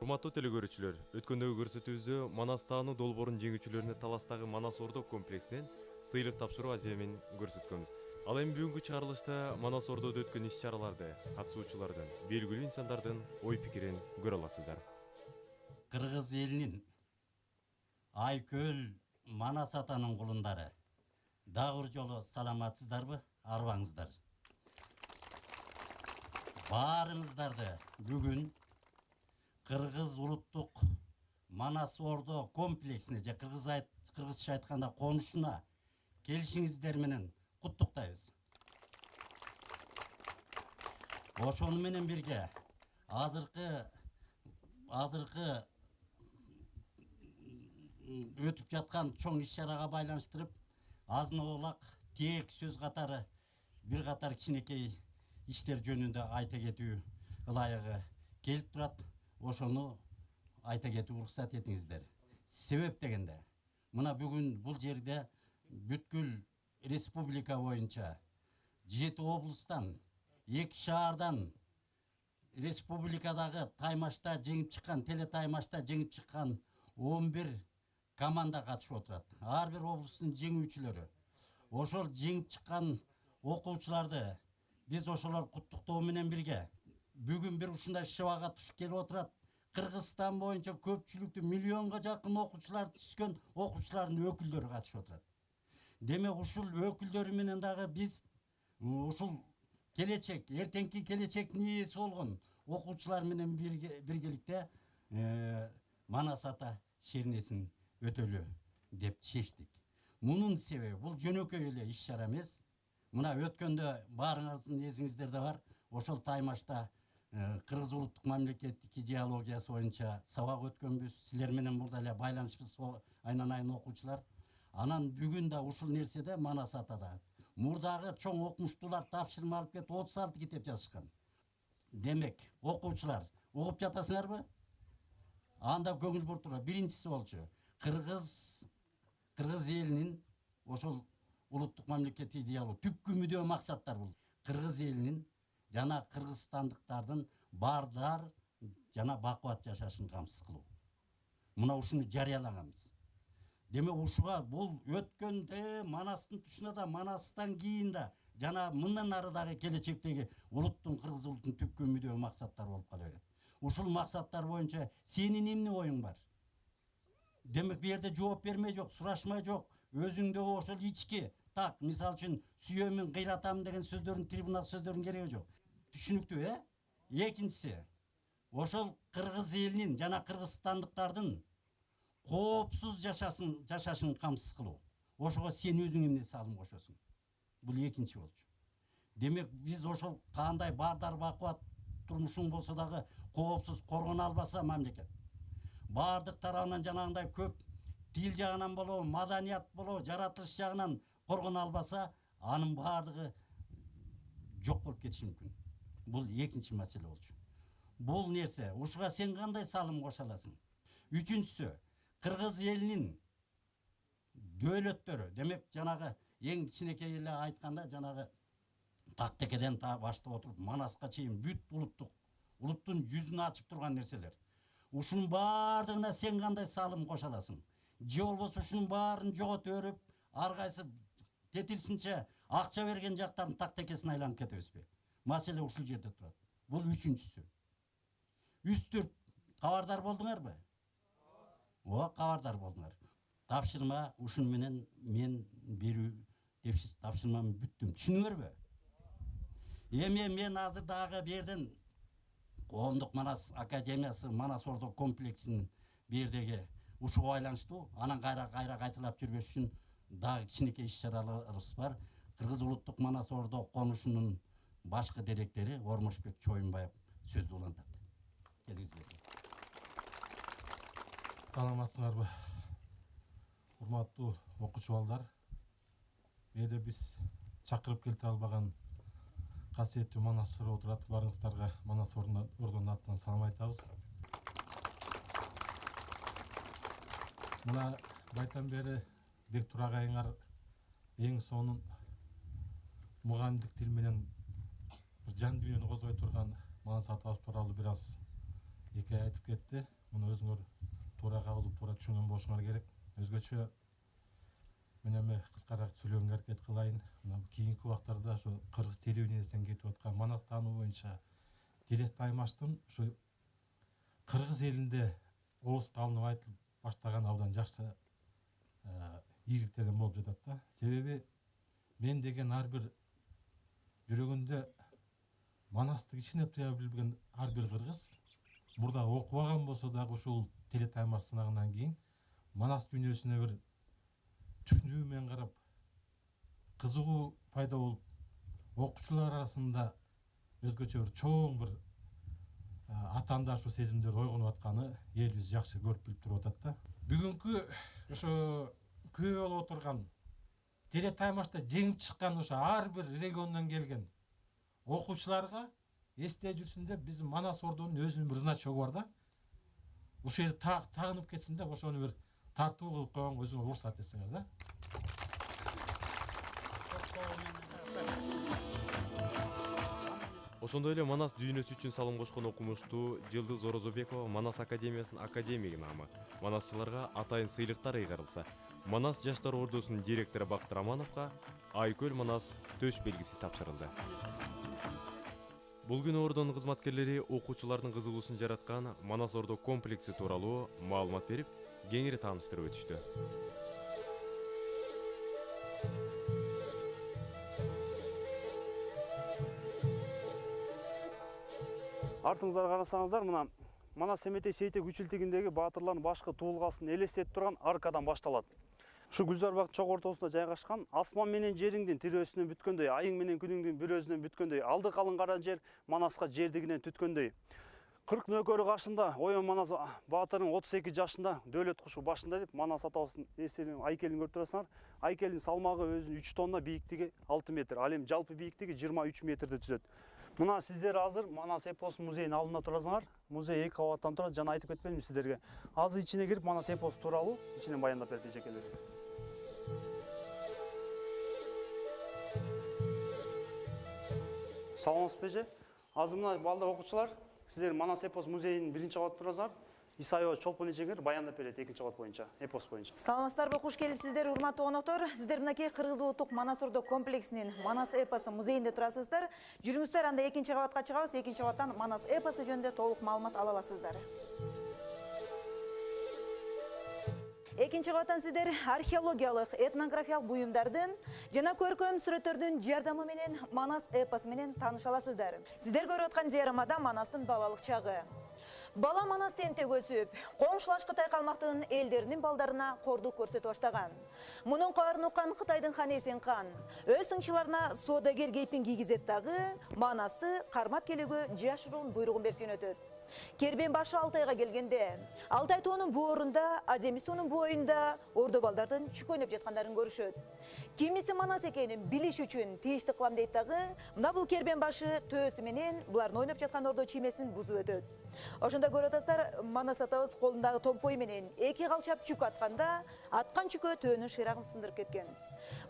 Урматтуу телекөрүүчүлөр, өткөндөгү көрсөтүүбүздө Манас таануу долбоорунун жеңүүчүлөрүнө Таластагы Манас Ордо комплексинен сыйлык тапшыруу аземин көрсөткөнбүз. Ал эми бүгүнкү чыгарылышта Манас Ордодо өткөн иш-чараларды, катышуучулардын, белгилүү инсандардын ой пикирин көрө аласыздар. Кыргыз элинин Айкөл Манас атанын кулундары. Дагы бир жолу саламатсыздарбы? Арбаңыздар. Баарыңыздарды бүгүн Кыргыз улуттук Манас Ордо комплексине же кыргызча айтканда конушуна келишиңиздер менен куттуктайбыз. Ошону менен бирге азыркы өтүп жаткан чоң иш-чарага байланыштырып азын оолак тээк сөз катары бир катар кичинекей иштер жөнүндө айта кетүү ылайыгы келип турат. Ошону айта кетүү уруксат этиңиздер. Себеп дегенде, мына бүгүн бул жерде бүткүл республика боюнча 7 облустан, 2 шаардан республикадагы таймашта жеңип чыккан, телетаймашта жеңип чыккан 11 команда катышып отурат. Ар бир облустун жеңүүчүлөрү. Ошол жеңип чыккан окуучуларды биз ошолор куттуктоо менен бирге бүгүн бир ушундай шыбага туш келип отурат. Кыргызстан боюнча көпчүлүктүү миллионго жакын окуучулар түшкөн окуучулардын өкүлдөрү катышып отурат. Демек ушул өкүлдөрү менен дагы биз ушул келечек, эртеңки келечектин ээси болгон окуучулар менен биргеликте Манас ата шернесин өтөлү деп чечтик. Мунун себеби бул жөнөкөй эле иш-чара эмес. Мына өткөндө баарыңыздын эсиңиздерде бар, ошол таймашта Кыргыз улуттук мамлекеттик идеологиясы боюнча сабак өткөнбүз. Силер менен мурда эле байланышыбыз айнан окуучулар. Анан бүгүн да ушул нерседе Манас атада мурдагы чоң окумуштуулар тапшырма алып кетип 36 китеп жазышкан. Демек, окуучулар угуп жатасыңарбы? Анда көңүл буртура. Биринчиси болчу Кыргыз элинин ошол улуттук мамлекеттик идеология түпкү мүдөө максаттар бул. Кыргыз элинин жана кыргызстандыктардын баардар жана бакубат жашашын камсыз кылуу. Мына ушуну жарыялаганбыз. Демек ушуга бул өткөндө Манастын тушуна да, Манастан кийин да жана мындан ары дагы келечектеги улуттун, кыргыз улуттун түпкү мүдөө максаттары болуп кала берет. Ушул максаттар боюнча сенин эмне оюң бар? Демек бу жерде жооп бермей жок, сурашмай жок. Өзүңдөгү ошол ички так, мисалы үчүн сүйөмүн, кыйратамын деген сөздөрдүн, трибунал сөздөрдүн кереги жок. Түшүнүктүү, Экинчиси, ошол кыргыз элинин жана кыргызстандыктардын коопсуз жашашын камсыз кылуу. Ошого сен өзүң эмне салым кошосуң? Бул экинчи болчу. Демек биз ошол кандай баардар бакубат турмушуң болсо дагы коопсуз коргоно албаса мамлекет. Баардык тарабынан жанагындай көп тил жагынан болобу, маданият болобу, жаратылыш жагынан коргоно албаса, анын баардыгы жок болуп кетиши мүмкүн. Бул экинчи маселе болчу. Бул нерсе, ушуга сен кандай салым кошо аласың? Үчүнчүсү, кыргыз элинин дөөлөттөрү, демек жанагы эң кичинекей эле айтканда жанагы Тактекеден баштап отуруп Манаска чейин бүт улуттун жүзүн ачып турган нерселер. Ушунун баардыгына сен кандай салым кошо аласың? Же болбосо ушунун баарын жогот өрүп, ар кайсы тетирсинче акча берген жактардын тактекесине айланып кетебизби? Маселе ушул жерде турат. Бул үчүнчүсү. Үстүрт кабардар болдуңарбы? Кабардар болдуңар. Тапшырма ушун менен мен берүү тапшырмамды бүттүм. Түшүнүңөрбү? Эми мен азыр дагы берден Коомдук Манас Академиясы Манас Ордо комплексинин бердеги ушуга байланыштуу анан кайра кайталап жүрбөш үчүн дагы кичинекей иш-чараларыбыз бар. Кыргыз улуттук Манас Ордо конушунун башкы директери Ормошбек Чоюнбаев сөздү улантат. Келиңиз берди. Саламатсыңарбы? Урматтуу окуучу балдар. Бул биз чакырып келтире албаган касиеттүү Манас Ордо турат. Баарыңыздарга Манас Ордонун атынан салам айтабыз. Мына байтан бери бир турагайыңар эң сонун мугалимдик тил менен жан дүйнөнү козгой турган Манас атабыз тууралуу бир аз эки айтып кетти. муну өзүңөр туура кабыл алып, туура түшүнгөн болушуңар керек. Өзгөчө мен эми кыскараак сүйлөгөнгө аракет кылайын. Мына кийинки убактарда ошо кыргыз телевидениесинен кетип аткан Манас таануу боюнча Телес Таймаштын ушу кыргыз элинде ооска алынып айтылып баштаган абдан жакшы ийгиликтерден болуп жатат да. Себеби мен деген ар бир жүрөгүндө Манасты кичине туя билген ар бир кыргыз мурда окубаган болсо дагы ушул Теле Таймаш сынагынан кийин Манас дүйнөсүнө бир түшүнүү менен карап, кызыгуу пайда болуп, окуучулар арасында өзгөчө бир чоң бир атаандашуу сезимдер ойгонуп атканы элибиз жакшы көрүп билип туруп атат да. Бүгүнкү ошо күбө болуп отурган Теле Таймашта жеңип чыккан ошо ар бир региондон келген окуучуларга эсте жүрсүн деп биздин Манас Ордонун өзүнүн бир значогу бар да. Ошол жерде тагынып кетсин деп ошону бир тартуу кылып койгонго өзүңөр уруксат этсеңер да. Ошондой эле Манас дүйнөсү үчүн салым кошкон окумуштуу Жылдыз Орозобекова Манас академиясынын академиги наамы. Манасчыларга атайын сыйлыктар ыйгарылса, Манас жаштар ордосунун директору Бакыт Рамановго Айкөл Манас төш белгиси тапшырылды. Бул күнү ордонун кызматкерлери окуучулардын кызыгуусун жараткан Манас Ордо комплекси тууралуу маалымат берип, кеңири тааныштырып өтүштү. Артыңыздарга карасаңыздар, мына Манас Эметей Сейтек үчүлтүгүндөгү баатырлардын башкы туулгасын элестетип турган аркадан башталат. Ушу Гүлзарбак чок ортосунда жайгашкан асман менен жериңдин тирөөсүнөн бүткөндөй, айың менен күнүңдүн бир өзүнөн бүткөндөй, алды калың кара жер Манаска жердигинен түткөндөй. 40 нөкөрү кашында Оюн Манас баатырдын 32 жашында дөөлөт кушу башында деп Манас атабыздын эстелигин айкелин көрүп турасыңар. Айкелдин салмагы өзүнүн 3 тонна, бийиктиги 6 метр, ал эми жалпы бийиктиги 23 метрди түзөт. Мына сиздер азыр Манас эпос музейинин алдында турасыңар. Музей 2 кабаттан турат, жана айтып кетпедимби сиздерге. Азыр ичине кирип Манас эпос тууралуу ичинен баяндап берди эжекелерге. Саламатсызбы эже? Азыр мына балдар окуучулар, сиздер Манас эпос музейинин 1-чи кабатында турасыңар. Исаева Чолпон эжеңер баяндап берет 2-чи кабат боюнча, эпос боюнча. Саламатсыздарбы, куш келипсиздер, урматтуу коноктор. Сиздер мынакей Кыргыз улуттук Манас Ордо комплексинин Манас эпосу музейинде турасыздар. Жүрүңүздөр, анда 2-чи кабатка чыгабыз. 2-чи кабаттан Манас эпосу жөнүндө толук маалымат ала аласыздар. 2-чи кабаттан сиздер археологиялык, этнографиялык буюмдардын жана көркөм сүрөттөрдүн жардамы менен Манас эпосу менен тааныша аласыздар. Сиздер көрүп аткан диарамада Манастын балалык чагы. Бала Манас тентек өсүп, коңшулаш Кытай калмактын элдеринин балдарына кордук көрсөтүп баштаган. Мунун кабарын уккан Кытайдын хан Эсен хан өз сыңчыларына соодагер кейпин кийгизет дагы Манасты кармап келүүгө жашыруун буйругун берип жөнөтөт. Кербен башы Алтайга келгенде, Алтай тоонун боорунда, Аземис тоонун боюнда ордо балдардын чүкөнүп жаткандарын көрүшөт. Кимиси Манас экенин билиш үчүн тийиштик кылам дейт дагы, мына бул кербен башы төөсү менен булардын ойноп жаткан ордо чиймесин бузуп өтөт. Ошондо көрүп атасыздар, Манас атабыз колундагы томпой менен 2 калчап чүк атканда, аткан чүкө төөнүн шыйрагын сындырып кеткен.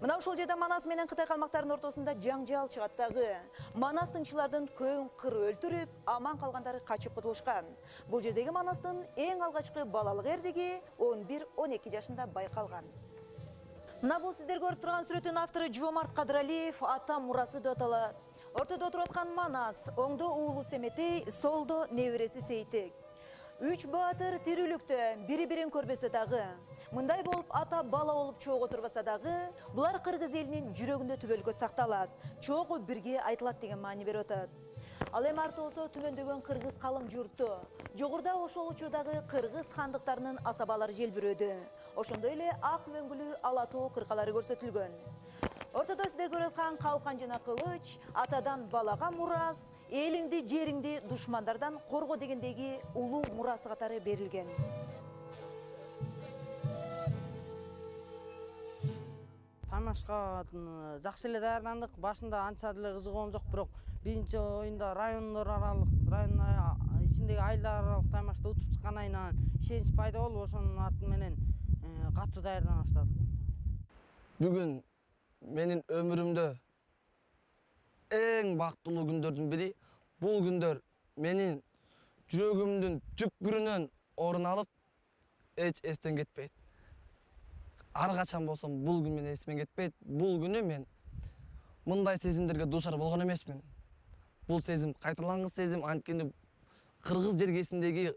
Мына ушул жерде Манас менен Кытай калмактарынын ортосунда жаңжал чыгат дагы. Манас тынчылардын көң кыры өлтүрүп, аман калгандары качып кутулушкан. Бул жердеги Манастын эң алгачкы балалык эрдиги 11-12 жашында байкалган. Мына бул сиздер көрүп турган сүрөттүн автору Жоомарт Кадыралиев ата мурасы деп аталат. Ортодо отуруп аткан Манас, оңдо уулу Эметей, солдо небереси Сейтек. 3 баатыр тирүүлүктө бири-бирин көрбөсө дагы, мындай болуп ата бала болуп чогуу турбаса дагы, булар кыргыз элинин жүрөгүндө түбөлгө сакталат, чогуу бирге айтылат деген маани берип атат. Ал эми арты болсо түмөндөгөн кыргыз калың журту. Жогоруда ошол учурдагы кыргыз хандыктарынын асабалары желбирөөдө. Ошондой эле ак мөңгүлүү ала тоо кыркалары көрсөтүлгөн. Ортодо сиздер көрүп аткан калкан жана кылыч атадан балага мурас, элиңди, жериңди душмандардан корго дегендеги улуу мурасы катары берилген. Тамашка жакшы эле даярдандык. Башында анча деле кызыгуум жок, бирок биринчи оюнда райондор аралык, район ичиндеги айылдар аралык таймашта утуп чыкканайынан ишенич пайда болуп, ошонун арты менен катуу даярдана баштадык. Бүгүн менин өмүрүмдө эң бактылуу күндөрдүн бири. Бул күндөр менин жүрөгүмдүн түпкүрүнөн орун алып эч эстен кетпейт. Ар качан болсом бул күн менен эсимен кетпейт. Бул күнү мен мындай сезимдерге дуушар болгон эмесмин. Бул сезим кайталангыс сезим, анткени кыргыз жергесиндеги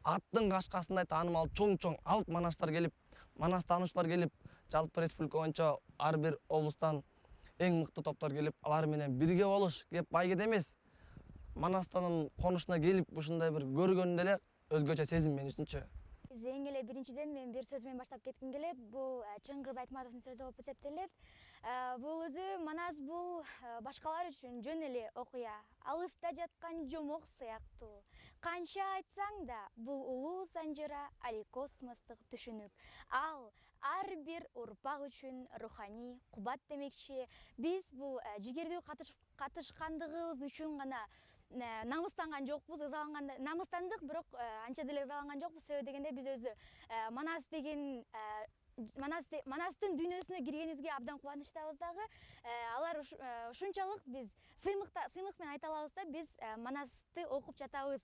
аттын кашкасындай таанымал чоң-чоң алып манастар келип, манас таануучулар келип, жалпы республика боюнча ар бир облустан эң мыкты топтор келип, алар менен бирге болуш, кеп байгет эмес. Манастанын конушуна келип ушундай бир көргөндө эле өзгөчө сезим мен үчүнчү. Эң эле биринчиден мен бир сөз менен баштап кетким келет. Бул Чыңгыз Айтматовдун сөзү болуп эсептелет. Бул өзү манас бул башкалар үчүн жөн эле окуя. Алыста жаткан жомок сыяктуу. Канча айтсаң да, бул улуу санжыра али космостук түшүнүк. Ал ар бир урпак үчүн руханий кубат демекчи. Биз бул жигердүү катышкандыгыбыз үчүн гана намыстанган жокпуз, намыстандык, бирок анча деле ызаланган жокпуз. Себеби дегенде биз өзү манас деген манастын дүйнөсүнө киргенибизге абдан кубанычтабыз дагы. Алар ушунчалык биз сыймык менен айта алабыз да, биз манасты окуп жатабыз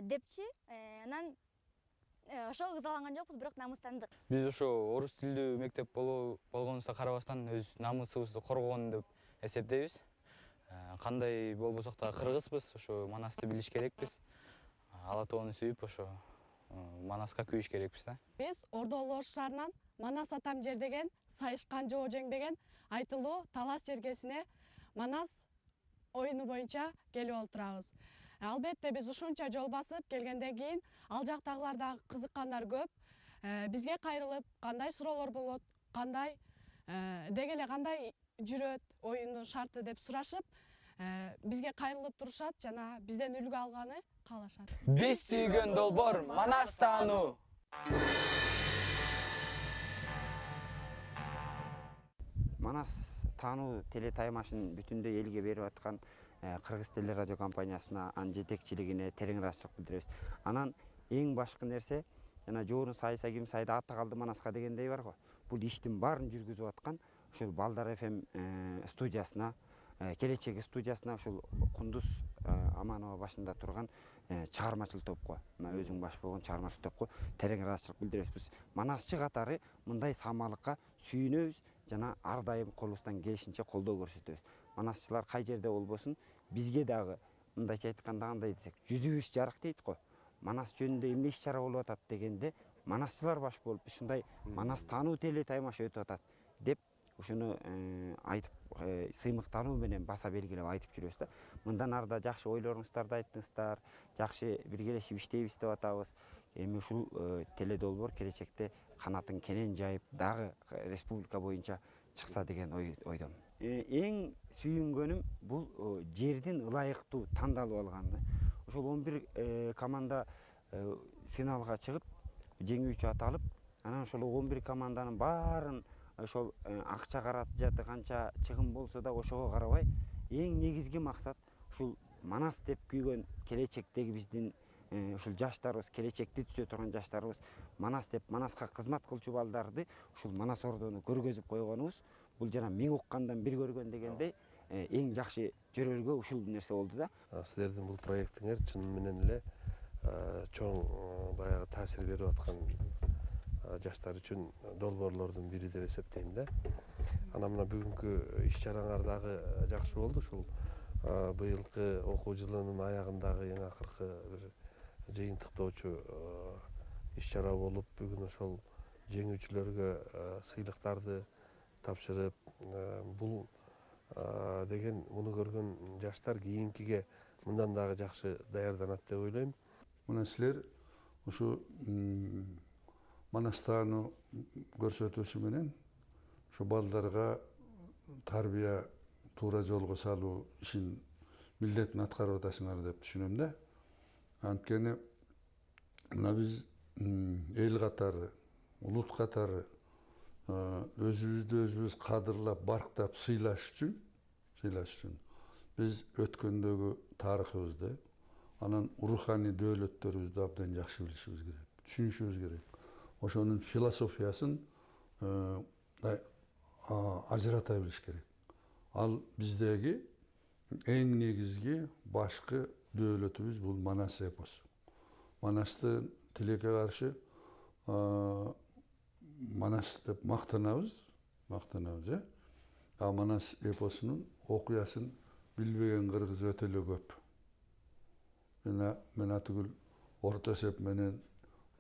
депчи. Анан ошол ызаланган жокпуз, бирок намыстандык. Биз ошо орус тилдүү мектеп болгонубузга карабастан өз намысыбызды коргогон деп эсептейбиз. Кандай болбосок да кыргызбыз, ошо манасты билиш керекпиз. Ала тоону сүйүп, ошо манаска күйүш керекпиз да. Биз Ордо Улуу Ош шаарынан Манас атам жер деген, сайышкан жоо жеңбеген айтылуу талас жергесине манас оюну боюнча келип олтурабыз. Албетте биз ушунча жол басып келгенден кийин ал жактагылар да кызыккандар көп. Бизге кайрылып, кандай суроолор болот, кандай деги эле кандай жүрөт оюндун шарты деп сурашып, бизге кайрылып турушат жана бизден үлгү алганы каалашат. Биз сүйгөн долбоор манас таануу. Манас таануу телетаймашын бүтүндөй элге берип аткан Кыргыз теле радио компаниясына, анын жетекчилигине терең ыраазычылык билдиребиз. Анан эң башкы нерсе, жана жоорун сайса ким сайда аты калды манаска дегендей бар го. Бул иштин баарын жүргүзүп аткан ушул Балдар ФМ студиясына, келечек студиясына, ушул Кундуз Аманова башында турган чыгармачыл топко, мына өзүң баш болгон чыгармачыл топко терең ыраазычылык билдиребиз. Биз манасчы катары мындай самалыкка сүйүнөбүз жана ар дайым колубуздан келишинче колдоо көрсөтөбүз. Манасчылар кай жерде болбосун, бизге дагы мындайча айтканда кандай десек, жүзүбүз жарык дейт го. Манас жөнүндө эмне иш чара болуп атат дегенде, манасчылар баш болуп ушундай манас таануу теле таймаша өтүп атат деп ушуну айтып, сыймыктануу менен баса белгилеп айтып жүрөбүз да. Мындан арда жакшы ойлоруңуздарды айттыңыздар, жакшы биргелешип иштейбиз деп атабыз. Эми ушул теле долбоор келечекте канатын кенен жайып, дагы республика боюнча чыкса деген ойдомун. Эң сүйүнгөнүм бул жердин ылайыктуу тандалып алганы. Ошол 11 команда финалга чыгып, жеңүүчү аталып, анан ошол 11 команданын баарын ошол акча каражаты канча чыгым болсо да ошого карабай, эң негизги максат ушул манас деп күйгөн келечектеги биздин ушул жаштарыбыз, келечекти түзө турган жаштарыбыз, манас деп манаска кызмат кылчу балдарды ушул Манас Ордону көргөзүп койгонубуз, бул жана миң уккандан бир көргөн дегендей эң жакшы жөрөлгө ушул нерсе болду да. Силердин бул проектиңер чын менен эле чоң баягы таасир берип аткан жаштар үчүн долбоорлордун бири деп эсептейм да. Анан мына бүгүнкү иш чараңар дагы жакшы болду. Ушул быйылкы окуу жылынын аягындагы эң акыркы бир жыйынтыктоочу иш чара болуп, бүгүн ошол жеңүүчүлөргө сыйлыктарды тапшырып, бул деген муну көргөн жаштар кийинкиге мындан дагы жакшы даярданат деп ойлойм. Мына силер ушу манас таануу көрсөтүүсү менен ушу балдарга тарбия туура жолго салуу ишин милдетин аткарып атасыңар деп түшүнөм да. Анткени мына биз эл катары, улут катары өзүбүздү өзүбүз кадырлап, барктап сыйлаш үчүн биз өткөндөгү тарыхыбызды, анан руханий дөөлөттөрүбүздү абдан жакшы билишибиз керек, түшүнүшүбүз керек. Ошонун философиясын ажырата билиш керек. Ал биздеги эң негизги башкы дөөлөтүбүз бул манас эпосу. Манасты тилекке каршы Манас деп мактанабыз, э? А Манас эпосунун окуясын билбеген кыргыз өтө эле көп. Мен атыгүл орто эсеп менен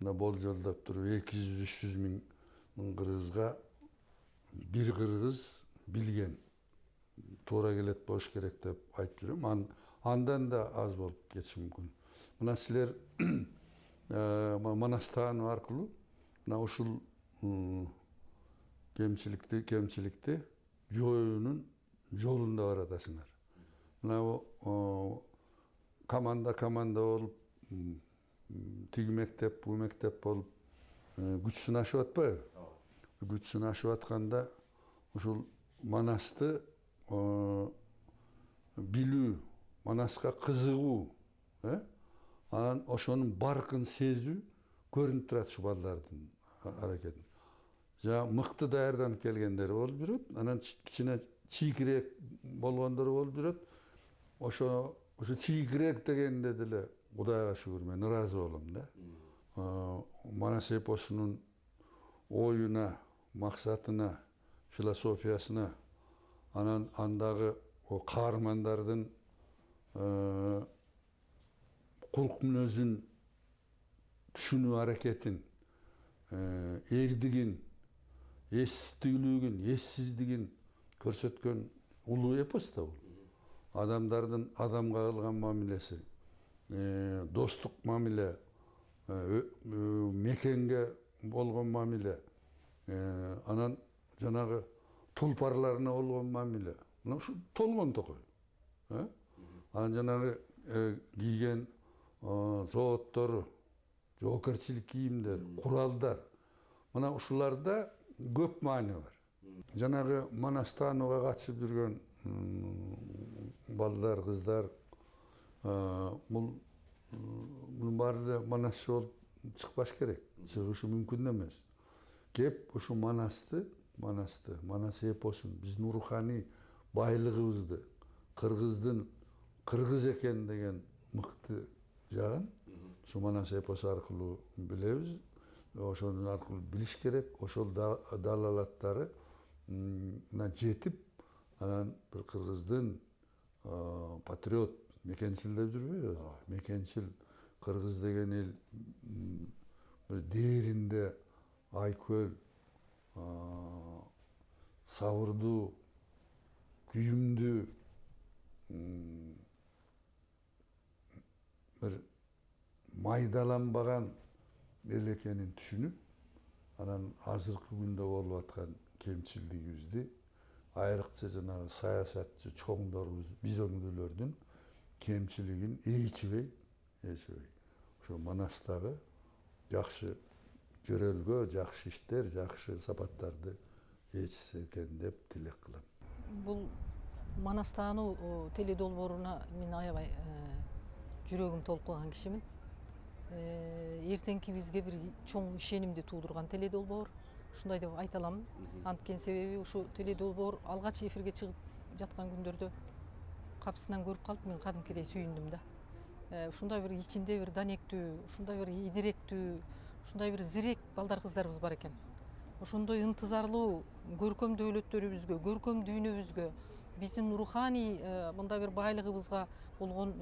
болжолдоп туруп 200-300 миң кыргызга бир кыргыз билген туура келет болуш керек деп айтып жүрөм. Андан да аз болуп кетиши мүмкүн. Мына силер Манас таануу аркылуу ушул кемчиликти жоюунун жолунда баратасыңар. Мына команда болуп, тиги мектеп, бул мектеп болуп күч сынашып атпайбы? Күч сынашып атканда ушул Манасты билүү, Манаска кызыгуу, анан ошонун баркын сезүү көрүнүп турат ушу балдардын аракетин. Мыкты даярданып келгендери болуп жүрөт, анан кичине чийкирээк болгондору болуп жүрөт. Ошо чийкирээк дегенде деле Кудайга шүгүр мен ыраазы болом да. Манас эпосунун оюна, максатына, философиясына, анан андагы каармандардын кулк мүнөзүн түшүнүү аракетин, эрдигин, эстүүлүгүн, эссиздигин көрсөткөн улуу эпос да бул. Адамдардын адамга кылган мамилеси, достук мамиле, мекенге болгон мамиле, анан жанагы тулпарларына болгон мамиле. Мына ушу толгон токой. Анан жанагы кийген зооттору, жоокерчилик кийимдер, куралдар. Мына ушуларда көп маани бар. Жанагы Манас таанууга катышып жүргөн балдар, кыздар, мунун баары да Манасчы болуп чыкпаш керек. Чыгышы мүмкүн эмес. Кеп ушу Манас эпосун, биздин руханий байлыгыбызды, кыргыздын кыргыз экен деген мыкты жагын ушу Манас эпосу аркылуу билебиз. Ошонун аркылуу билиш керек. Ошол далалаттары жетип, анан бир кыргыздын патриот, мекенчил деп жүрбөйбү? Мекенчил кыргыз деген эл бир дээринде айкөл, сабырдуу, күйүмдүү, бир майдаланбаган эл экенин түшүнүп, анан азыркы күндө болуп аткан кемчилдигибизди, айрыкча жанагы саясатчы чоңдорубуз, бизоңдүүлөрдүн кемчилигин ээчибей, ошо Манастагы жакшы жөрөлгө, жакшы иштер, жакшы сапаттарды ээчисе экен деп тилек кылам. Бул Манас таануу теле долбооруна мен аябай жүрөгүм толуп калган кишимин. Эртеңки бизге бир чоң ишенимди туудурган теле долбоор. Ушундай деп айта аламын. Анткени себеби ушу теле долбоор алгач эфирге чыгып жаткан күндөрдө капысынан көрүп калып, мен кадимкидей сүйүндүм да. Ушундай бир ичинде бир данектүү, ушундай бир идиректүү, ушундай бир зирек балдар кыздарыбыз бар экен. Ошондой ынтызарлуу көркөм дөөлөттөрүбүзгө, көркөм дүйнөбүзгө, биздин руханий мындай бир байлыгыбызга болгон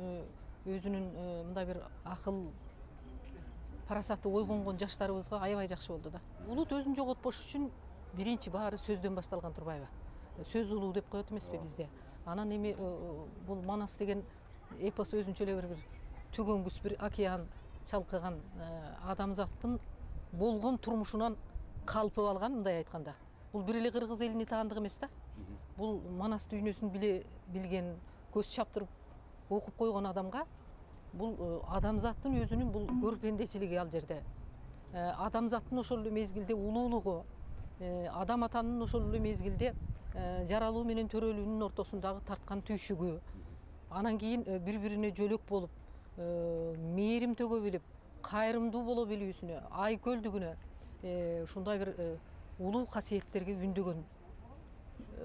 өзүнүн мындай бир акыл парасаты ойгонгон жаштарыбызга аябай жакшы болду да. Улут өзүн жоготпош үчүн биринчи баары сөздөн башталган турбайбы? Сөз улуу деп коет эмеспи бизде? Анан эми бул Манас деген эпос өзүнчө эле бир төгөнгүс бир океан чалкыган адамзаттын болгон турмушунан калпып алган, мындай айтканда. Бул бир эле кыргыз элине таандык эмес да. Бул Манас дүйнөсүн билген, көз чаптырып окуп койгон адамга бул адамзаттын өзүнүн бул көрпендечилиги ал жерде. Адамзаттын ошол эле мезгилде улуулугу, адам атанын ошол эле мезгилде жаралуу менен төрөлүүнүн ортосундагы тарткан түйшүгү, анан кийин бири-бирине жөлөк болуп, мээрим төгө билип, кайрымдуу боло билүүсүнө, айкөлдүгүнө ушундай бир улуу касиеттерге үндөгөн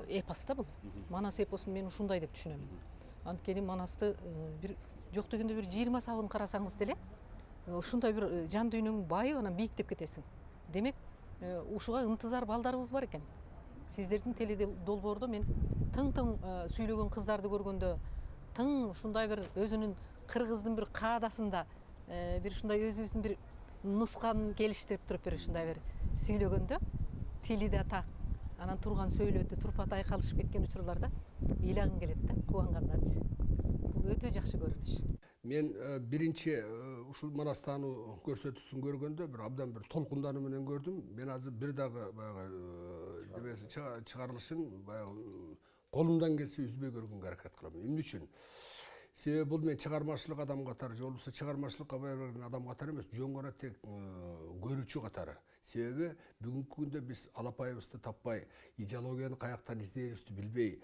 эпос да бул. Манас эпосун мен ушундай деп түшүнөм. Анткени Манасты бир жок дегенде бир 20 сабын карасаңыз деле, ушундай бир жан дүйнөң байып анан бийиктеп кетесиң. Демек, ушуга ынтызар балдарыбыз бар экен. Сиздердин теледолбоордо мен тың сүйлөгөн кыздарды көргөндө, тың ушундай бир өзүнүн кыргыздын бир каадасында бир ушундай өзүбүздүн бир нусканын келиштирип туруп бир ушундай бир сүйлөгөндө тили да так, анан турган сөйлөтү турпат айкалышып кеткен учурларда ыйлагың келет да, кубанганданчы. Бул өтө жакшы көрүнүш. Мен биринчи ушул Манас таануу көрсөтүүсүн көргөндө бир абдан бир толкундануу менен көрдүм. Мен азыр бир дагы баягы демеси чыгарылышын баягы колумдан келсе үзбөй көргөнгө аракет кылам. Эмне үчүн? Себеби бул мен чыгармачылык адам катары, же болбосо чыгармачылыкка бая берген адам катары эмес, жөн гана тек көрүүчү катары. Себеби бүгүнкү күндө биз алапайыбызды таппай, идеологияны каяктан издээрибизди билбей,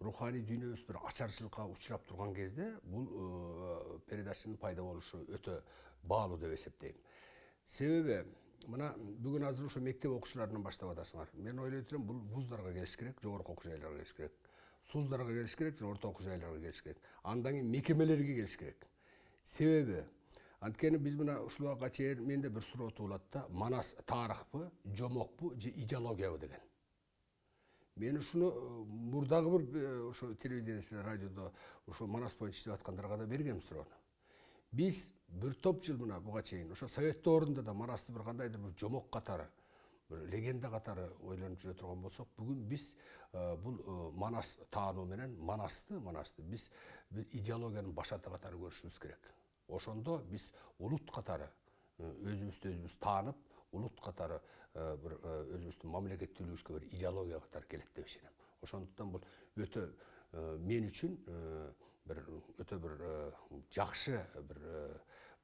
руханий дүйнөбүз бир ачарчылыкка учурап турган кезде бул передачанын пайда болушу өтө баалуу деп эсептейм. Себеби мына бүгүн азыр ошо мектеп окуучуларынан баштап атасыңар. Мен ойлойт элем бул вуздарга келиш керек, жогорку окуу жайларга келиш керек. СУЗдарга келиш керек, жана орто окуу жайларга келиш керек. Андан кийин мекемелерге келиш керек. Себеби анткени биз мына ушул убакка чейин менде бир суроо туулат да, Манас тарыхпы, жомокпу же идеологиябы деген. Мен ушуну мурдагы бир ошо телевидениеде, радиодо ошо Манас боюнча иштеп аткандарга да бергем суроону. Биз бир топ жыл мына буга чейин ошо совет доорунда да Манасты бир кандайдыр бир жомок катары, бир легенда катары ойлонуп жүрө турган болсок, бүгүн биз бул Манас таануу менен Манасты биз идеологиянын башаты катары көрүшүбүз керек. Ошондо биз улут катары өзүбүз таанып, улут катары бир өзүбүздүн мамлекеттүүлүгүбүзгө бир идеология катары келет деп ишенем. Ошондуктан бул өтө мен үчүн бир өтө бир жакшы бир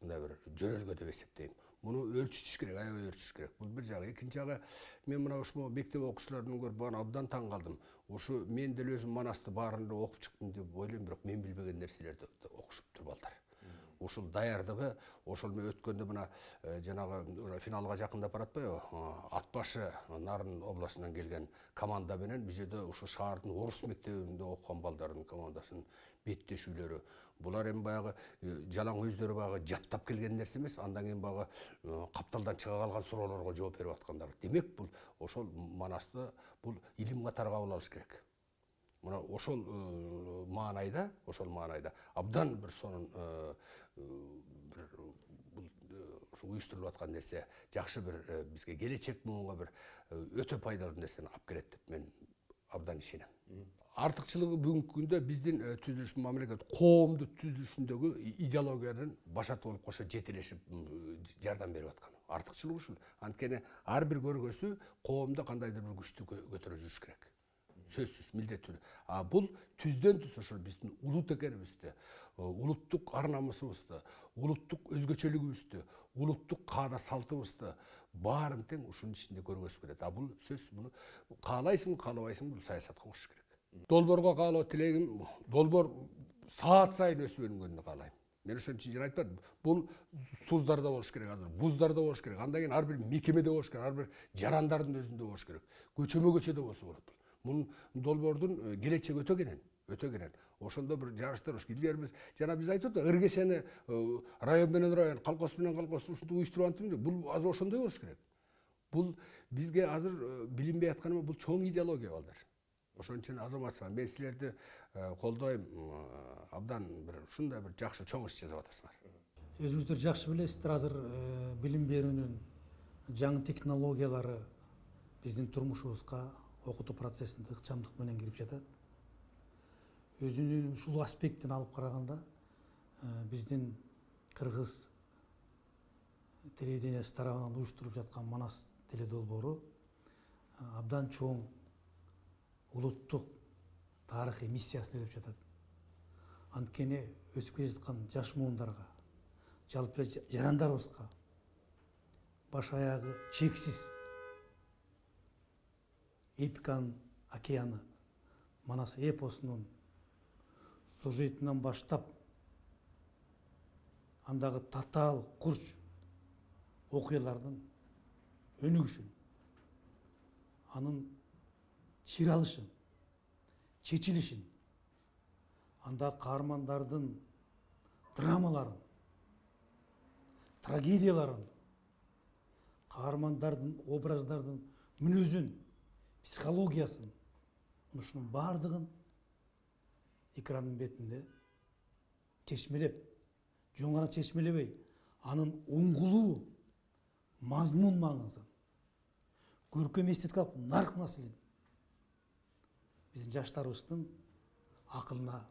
мындай бир жөнөлгө деп эсептейм. Муну өрчүтүш керек, аябай өрчүтүш керек. Бул бир жагы. Экинчи жагы, мен мына ушул мектеп окуучуларынан көрүп аны абдан таң калдым. Ушу мен деле өзүм Манасты баарында окуп чыктым деп ойлойм, бирок мен билбеген нерселерди окушуптур балдар. Ушул даярдыгы, ошол мен өткөндө мына жанагы финалга жакындап баратпайбы? Ат башы Нарын областынан келген команда менен бул жерде ушу шаардын орус мектебинде окуган балдардын командасынын беттешүүлөрү. Булар эми баягы жалаң өздөрү баягы жаттап келген нерсе эмес, андан кийин баягы капталдан чыга калган суроолорго жооп берип аткандар. Демек бул ошол Манасты бул илим катары кабыл алыш керек. Мына ошол маанайда абдан бир сонун бир бул уюштурулуп аткан нерсе жакшы бир бизге келечек муунга бир өтө пайдалуу нерсени алып келет деп мен абдан ишенем. Артыкчылыгы бүгүнкү күндө биздин түзүлүш мамлекет коомдун түзүлүшүндөгү идеологиянын башаты болуп кошо жетелешип жардам берип аткан. Артыкчылыгы ушул. Анткени ар бир көргөсү коомдо кандайдыр бир күчтү көтөрө жүрүш керек. Сөзсүз, милдеттүү. Бул түздөн түз ошол биздин улут экенибизди, улуттук ар намысыбызды, улуттук өзгөчөлүгүбүздү, улуттук каада салтыбызды баарын тең ушунун ичинде көргөзүш керек. Бул сөз, буну каалайсың, каалабайсың, бул саясатка кошуш керек. Долбоорго каалоо тилегим, долбоор саат сайын өсүп өнүгөнүн каалайм. Мен ошон үчүн жана айтпадым. Бул СУЗдарда болуш керек азыр, вуздарда болуш керек. Андан кийин ар бир мекемеде болуш керек, ар бир жарандардын өзүндө болуш керек. Көчөмө-көчөдө болсо болот. Мунун долбоордун келечеги өтө кенен. Ошондо бир жарыштар болуш керек. Илгери биз жана биз айтып атпайбы, ыргешени район менен район, колхоз менен колхоз ушинтип уюштуруп антымыз. Бул азыр ошондой болуш керек. Бул бизге азыр билинбей атканы бул чоң идеология балдар. Ошон үчүн азаматсыздар, мен силерди колдойм, абдан бир ушундай бир жакшы чоң иш жасап атасыңар. Өзүңүздөр жакшы билесиздер, азыр билим берүүнүн жаңы технологиялары биздин турмушубузга окутуу процессинде ыкчамдык менен кирип жатат. Өзүнүн ушул аспекттин алып караганда биздин кыргыз телевидениясы тарабынан уюштуруп жаткан Манас теледолбоору абдан чоң улуттук тарыхый миссиясын өтөп жатат. Анткени өсүп келе жаткан жаш муундарга, жалпы жарандарыбызга баш аягы чексиз эпиканын океаны Манас эпосунун сюжетинен баштап андагы татаал курч окуялардын өнүгүшүн, анын чыйралышын, чечилишин, анда каармандардын драмаларын трагедияларын, каармандардын образдардын мүнөзүн, психологиясын, ушунун баардыгын экрандын бетинде чечмелеп, жөн гана чечмелебей, анын уңгулуу мазмун маңызын, көркөм эстетикалык нарк наслин биздин жаштарыбыздын акылына,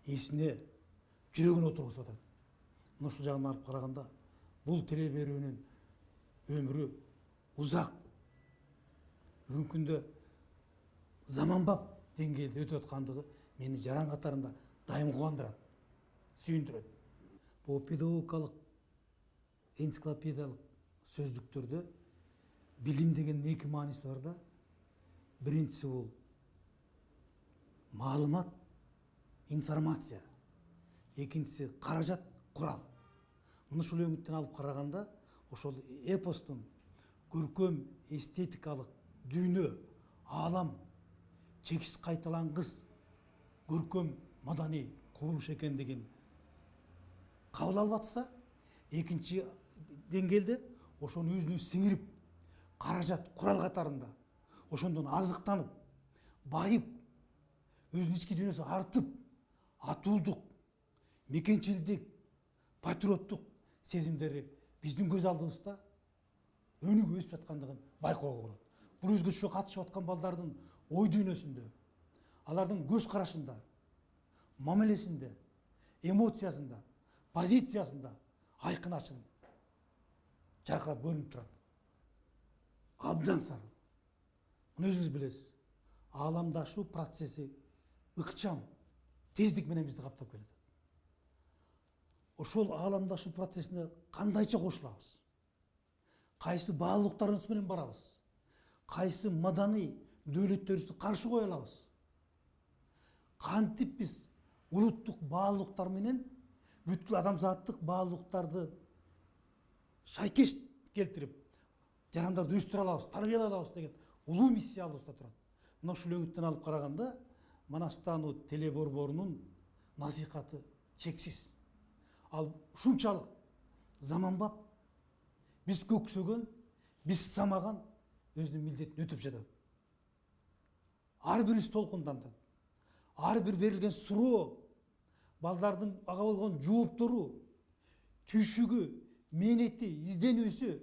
эсине, жүрөгүнө отургузуп атат. Мына ушул жагынан алып караганда, бул теле берүүнүн өмүрү узак, бүгүнкү күндө заманбап деңгээлде өтүп аткандыгы мени жаран катарында дайым кубандырат, сүйүндүрөт. Бул педагогикалык, энциклопедиялык сөздүктөрдө билим деген эки мааниси бар да. Биринчиси бул маалымат, информация. Экинчиси каражат, курал. Мына ушул өңүттөн алып караганда, ошол эпостун көркөм эстетикалык дүйнө, аалам, чексиз кайталангыс көркөм маданий курулуш экендигин кабыл алып атса, экинчи деңгээлде ошону өзүнө сиңирип, каражат, курал катарында ошондон азыктанып, байып, өзүнүн ички дүйнөсү артып, атуулдук, мекенчилдик, патриоттук сезимдери биздин көз алдыбызда өнүгүп өсүп жаткандыгын байкоого болот. Бул өзгөчө катышып аткан балдардын ой дүйнөсүндө, алардын көз карашында, мамилесинде, эмоциясында, позициясында айкын ачын жаркырап көрүнүп турат. Абдан сары. Муну өзүңүз билесиз. Ааламдашуу процесси ыкчам, тездик менен бизди каптап келет. Ошол ааламдашуу процессине кандайча кошулабыз? Кайсы баалуулуктарыбыз менен барабыз? Кайсы маданий дөөлөттөрүбүздү каршы кое алабыз? Кантип биз улуттук баалуулуктар менен бүткүл адамзаттык баалуулуктарды шайкеш келтирип, жарандарды өстүрө алабыз, тарбиялай алабыз деген улуу миссия алдыбызда турат. Мына ушул өңүттөн алып караганда, Манастануу теле борборунун насихаты чексиз. Ал ушунчалык заманбап, биз көксөгөн, биз самаган өзүнүн милдетин өтүп жатат. Ар бирибиз толкундантат. Ар бир берилген суроо, балдардын ага болгон жооптору, түйшүгү, мээнети, изденүүсү,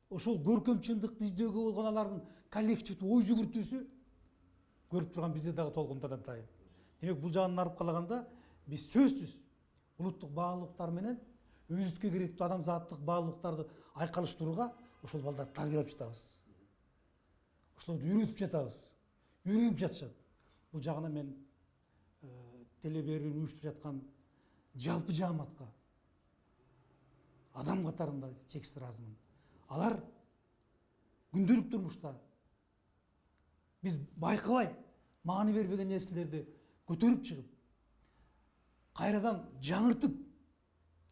ошол көркөм чындыкты издөөгө болгон алардын коллективдүү ой жүгүртүүсү көрүп турган бизде дагы толкундан атайын. Демек бул жагынан алып калганда биз сөзсүз улуттук баалуулуктар менен өзүбүзгө керектүү адамзаттык баалуулуктарды айкалыштырууга ошол балдарды тарбиялап жатабыз. Ошолорду үйрөтүп жатабыз. Үйрөнүп жатышат. Бул жагынан мен теле берүүнү уюштуруп жаткан жалпы жааматка, адам катарында чексиз ыраазымын. Алар күндөлүк турмушта биз байкабай маани бербеген нерселерди көтөрүп чыгып, кайрадан жаңыртып,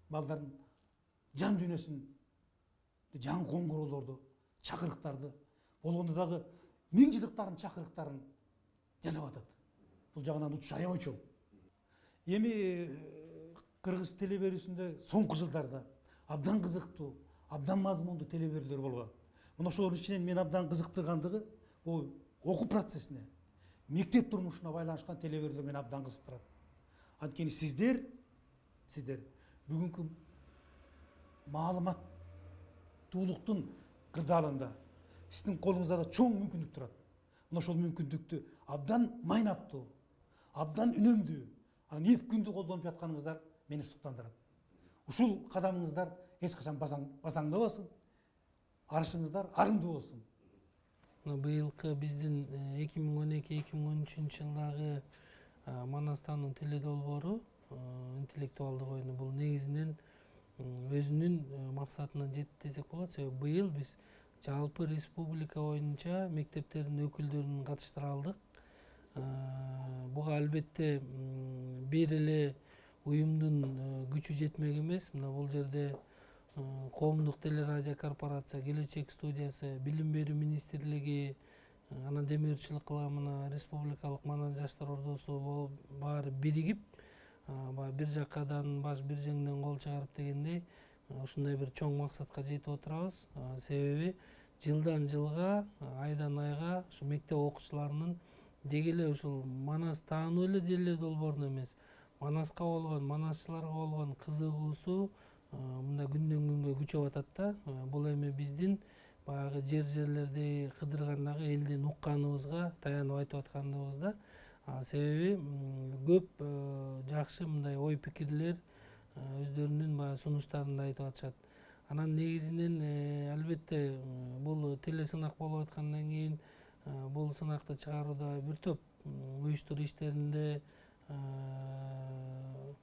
балдардын жан дүйнөсүн, жаңы коңгуроолорду, чакырыктарды, болгондо дагы миңжылдыктардын чакырыктарын жасап атат. Бул жагынан утуш аябай чоң. Эми кыргыз теле берүүсүндө соңку жылдарда абдан кызыктуу, абдан мазмундуу теле берүүлөр болуп атат. Мына ошолордун ичинен мен абдан кызыктыргандыгы бул окуу процессине, мектеп турмушуна байланышкан теле берүүлөр мени абдан кызыктырат. Анткени сиздер бүгүнкү маалыматтуулуктун кырдаалында сиздин колуңузда да чоң мүмкүндүк турат. Мына ошол мүмкүндүктү абдан майнаттуу, абдан үнөмдүү, анан эп күндү колдонуп жатканыңыздар мени суктандырат. Ушул кадамыңыздар эч качан басаңдабасын, арышыңыздар арыңдуу болсун. Быйылкы биздин 2012-2013 жылдагы Манастануу теле долбоору интеллектуалдык оюну бул негизинен өзүнүн максатына жетти десек болот. Себеби быйыл биз жалпы республика боюнча мектептердин өкүлдөрүн катыштыра алдык. Буга албетте бир эле уюмдун күчү жетмек эмес. Мына бул жерде коомдук телерадио корпорация, Келечек студиясы, Билим берүү министрлиги, анан демөөрчүлүк кыламына республикалык Манас жаштар ордосу баары биригип, бир жакадан баш бир жеңден кол чыгарып дегендей ушундай бир чоң максатка жетип отурабыз. Себеби жылдан жылга, айдан айга ушу мектеп окуучуларынын деги эле ушул Манас таануу эле деле долбоорун эмес, Манаска болгон, манасчыларга болгон кызыгуусу мындай күндөн күнгө күчөп атат да. Бул эми биздин баягы жерлерди кыдыргандагы элдин укканыбызга таянып айтып атканыбыз да. Себеби көп жакшы мындай ой пикирлер өздөрүнүн баягы сунуштарында айтып атышат. Анан негизинен албетте бул телесынак болуп аткандан кийин бул сынакты чыгарууда бир топ уюштуруу иштеринде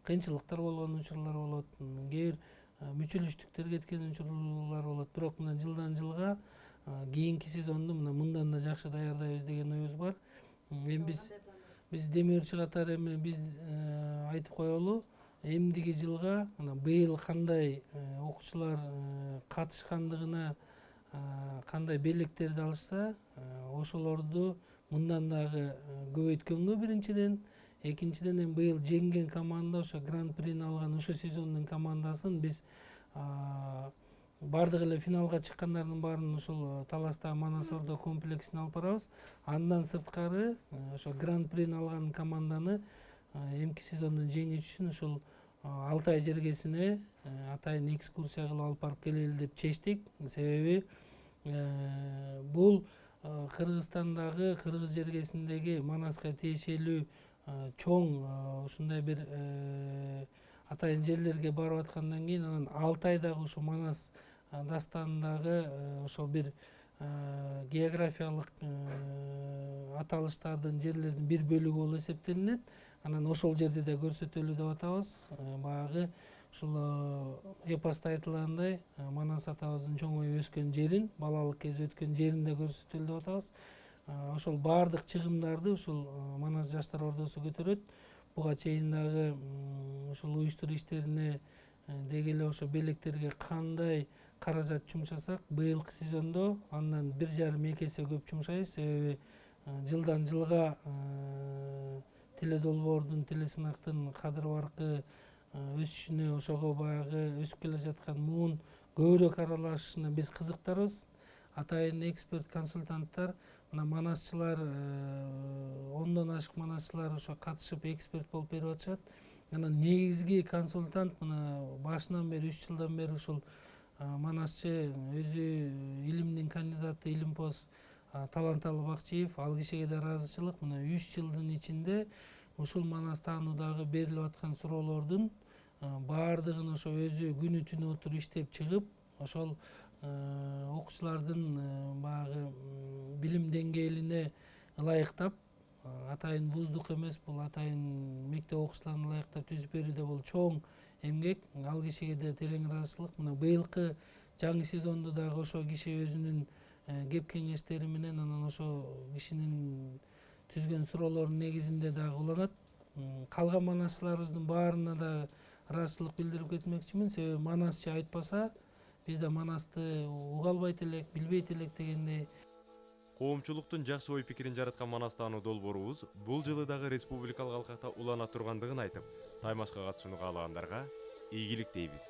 кыйынчылыктар болгон учурлар болот, кээ бир мүчүлүштүктөр кеткен учурлар болот. Бирок мына жылдан жылга кийинки сезонду мындан да жакшы даярдайбыз деген оюбуз бар. Эми биз демөөрчү катары эми биз айтып коелу, эмдиги жылга быйыл кандай окуучулар катышкандыгына, кандай белектерди алышса, ошолорду мындан дагы көбөйткөнгө биринчиден, экинчиден эми быйыл жеңген команда, ошо гран-прини алган ушул сезондун командасын биз бардык эле финалга чыккандардын баарын ушул Таластагы Манас Ордо комплексине алып барабыз. Андан сырткары ошо гран-прини алган команданы эмки сезондун жеңүүчүсүн ушул Алтай жергесине атайын экскурсия кылып алып барып келели деп чечтик. Себеби бул Кыргызстандагы, Кыргыз жергесиндеги Манаска тиешелүү чоң ушундай бир атайын жерлерге барып аткандан кийин анан Алтайдагы ушу Манас дастанындагы ошол бир географиялык аталыштардын жерлердин бир бөлүгү болуп эсептелинет. Анан ошол жерди да көрсөтөлү деп атабыз. Баягы ушул эпоста айтылгандай Манас атабыздын чоңоюп өскөн жерин, балалык кези өткөн жерин да көрсөтөлү деп атабыз. Ошол баардык чыгымдарды ушул Манас жаштар ордосу көтөрөт. Буга чейин дагы ушул уюштуруу иштерине деги эле ошо белектерге кандай каражат жумшасак, быйылкы сезондо андан 1,5-2 эсе көп жумшайбыз. Себеби жылдан жылга теледолбоордун, телесынактын кадыр баркы өсүшүнө, ошого баягы өсүп келе жаткан муун көбүрөөк аралашышына биз кызыктарбыз. Атайын эксперт консультанттар, мына манасчылар, 10дон ашык манасчылар ошо катышып эксперт болуп берип атышат. Анан негизги консультант мына башынан бери 3 жылдан бери ушул манасчы өзү илимдин кандидаты, илимпоз Таланталы Бакчиев, ал кишиге да ыраазычылык. Мына 3 жылдын ичинде ушул Манас таануудагы берилип аткан суроолордун баардыгын ошо өзү күнү түнү отуруп иштеп чыгып, ошол окуучулардын баягы билим деңгээлине ылайыктап, атайын вуздук эмес, бул атайын мектеп окуучуларына ылайыктап түзүп берүүдө бул чоң эмгек. Ал кишиге да терең ыраазычылык. Мына быйылкы жаңы сезондо дагы ошо киши өзүнүн кеп кеңештери менен анан ошо кишинин түзгөн суроолорунун негизинде дагы уланат. Калган манасчыларыбыздын баарына да ыраазычылык билдирип кетмекчимин. Себеби манасчы айтпаса, биз да Манасты уга албайт элек, билбейт элек дегендей. Коомчулуктун жакшы ой пикирин жараткан Манас таануу долбоорубуз бул жылы дагы республикалык алкакта улана тургандыгын айтып, таймашка катышууну каалагандарга ийгилик дейбиз.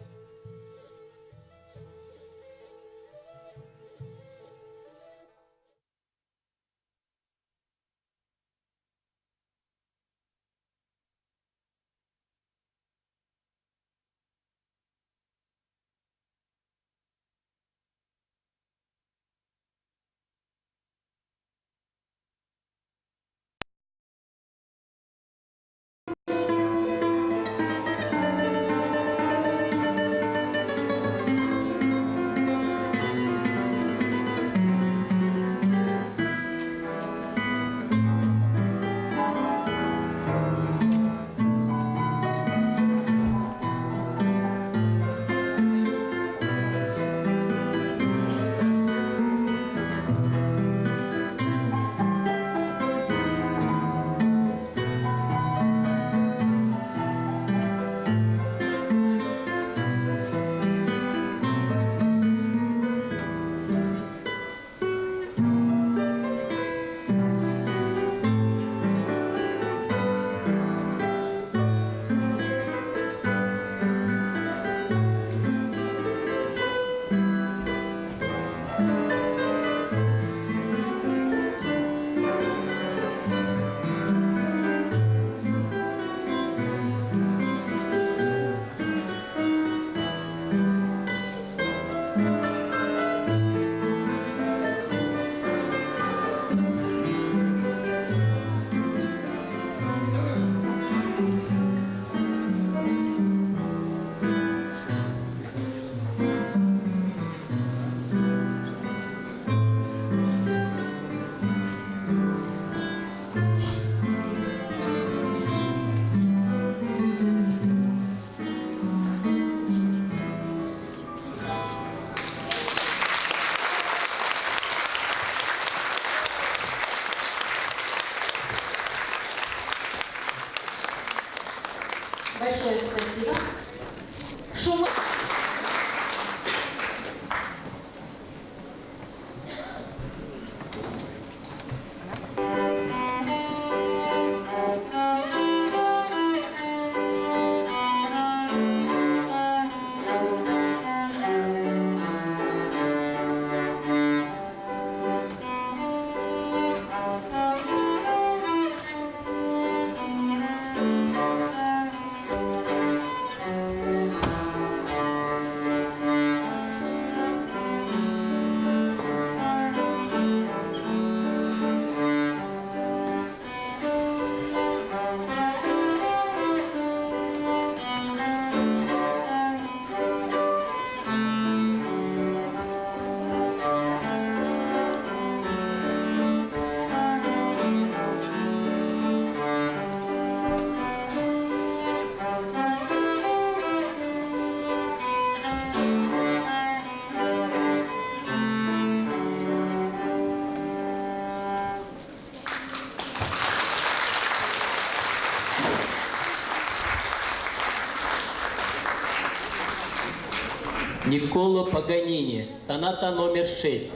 Никколо Паганини, соната номер 6.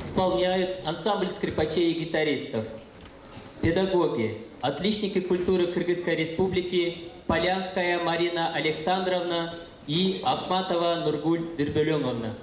Исполняют ансамбль скрипачей и гитаристов. Педагоги, отличники культуры Кыргызской Республики Полянская Марина Александровна и Ахматова Нургуль Дербелёновна.